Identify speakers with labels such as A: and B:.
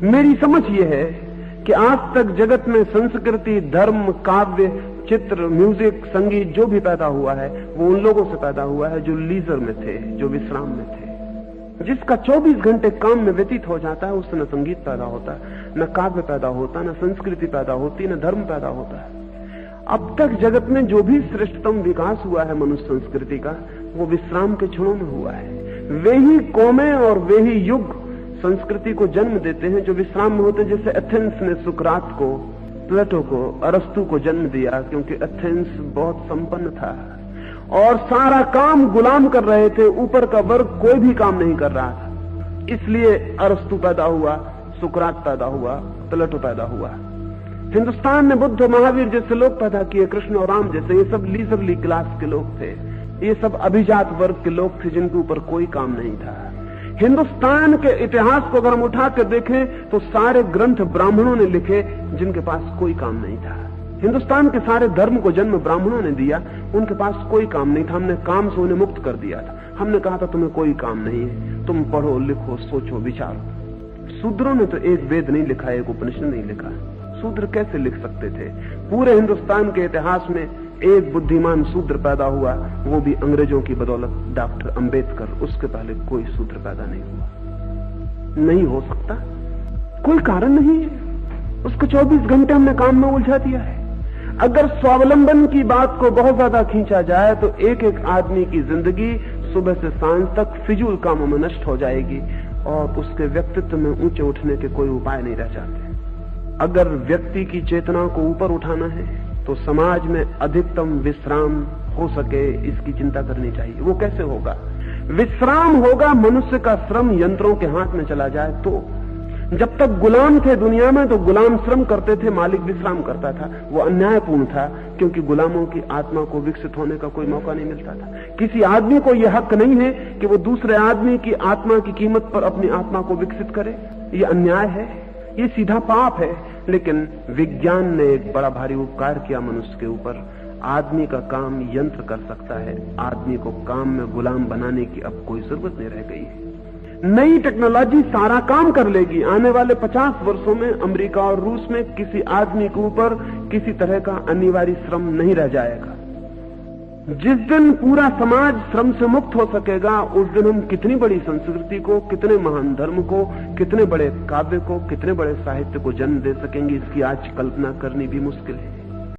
A: मेरी समझ यह है कि आज तक जगत में संस्कृति, धर्म, काव्य, चित्र, म्यूजिक, संगीत जो भी पैदा हुआ है वो उन लोगों से पैदा हुआ है जो लीजर में थे, जो विश्राम में थे। जिसका 24 घंटे काम में व्यतीत हो जाता है उससे न संगीत पैदा होता है, न काव्य पैदा होता, न संस्कृति पैदा होती, न धर्म पैदा होता है। अब तक जगत में जो भी श्रेष्ठतम विकास हुआ है मनुष्य संस्कृति का, वो विश्राम के क्षणों में हुआ है। वे ही कौमें और वे ही युग संस्कृति को जन्म देते हैं जो विश्राम में होते। जैसे एथेंस ने सुकरात को, प्लेटो को, अरस्तु को जन्म दिया, क्योंकि एथेंस बहुत संपन्न था और सारा काम गुलाम कर रहे थे, ऊपर का वर्ग कोई भी काम नहीं कर रहा था। इसलिए अरस्तु पैदा हुआ, सुकरात पैदा हुआ, प्लेटो पैदा हुआ। हिंदुस्तान ने बुद्ध, महावीर जैसे लोग पैदा किए, कृष्ण और राम जैसे। ये सब लीजरली क्लास के लोग थे, ये सब अभिजात वर्ग के लोग थे जिनके ऊपर कोई काम नहीं था। हिंदुस्तान के इतिहास को अगर हम उठा कर देखें तो सारे ग्रंथ ब्राह्मणों ने लिखे जिनके पास कोई काम नहीं था। हिंदुस्तान के सारे धर्म को जन्म ब्राह्मणों ने दिया, उनके पास कोई काम नहीं था। हमने काम से उन्हें मुक्त कर दिया था। हमने कहा था तुम्हें कोई काम नहीं है, तुम पढ़ो, लिखो, सोचो, विचारो। शूद्रों ने तो एक वेद नहीं लिखा, एक उपनिषद नहीं लिखा। शूद्र कैसे लिख सकते थे? पूरे हिंदुस्तान के इतिहास में एक बुद्धिमान शूद्र पैदा हुआ, वो भी अंग्रेजों की बदौलत, डॉक्टर अंबेडकर। उसके पहले कोई शूद्र पैदा नहीं हुआ। नहीं हो सकता, कोई कारण नहीं है। उसको 24 घंटे हमने काम में उलझा दिया है। अगर स्वावलंबन की बात को बहुत ज्यादा खींचा जाए तो एक एक आदमी की जिंदगी सुबह से सांझ तक फिजूल कामों में नष्ट हो जाएगी और उसके व्यक्तित्व में ऊंचे उठने के कोई उपाय नहीं रह जाते। अगर व्यक्ति की चेतना को ऊपर उठाना है तो समाज में अधिकतम विश्राम हो सके, इसकी चिंता करनी चाहिए। वो कैसे होगा? विश्राम होगा मनुष्य का श्रम यंत्रों के हाथ में चला जाए तो। जब तक गुलाम थे दुनिया में तो गुलाम श्रम करते थे, मालिक विश्राम करता था। वो अन्यायपूर्ण था क्योंकि गुलामों की आत्मा को विकसित होने का कोई मौका नहीं मिलता था। किसी आदमी को यह हक नहीं है कि वो दूसरे आदमी की आत्मा की कीमत पर अपनी आत्मा को विकसित करे। ये अन्याय है, ये सीधा पाप है। लेकिन विज्ञान ने एक बड़ा भारी उपकार किया मनुष्य के ऊपर। आदमी का काम यंत्र कर सकता है, आदमी को काम में गुलाम बनाने की अब कोई जरूरत नहीं रह गई है। नई टेक्नोलॉजी सारा काम कर लेगी। आने वाले 50 वर्षों में अमेरिका और रूस में किसी आदमी के ऊपर किसी तरह का अनिवार्य श्रम नहीं रह जाएगा। जिस दिन पूरा समाज श्रम से मुक्त हो सकेगा उस दिन हम कितनी बड़ी संस्कृति को, कितने महान धर्म को, कितने बड़े काव्य को, कितने बड़े साहित्य को जन्म दे सकेंगे, इसकी आज कल्पना करनी भी मुश्किल है।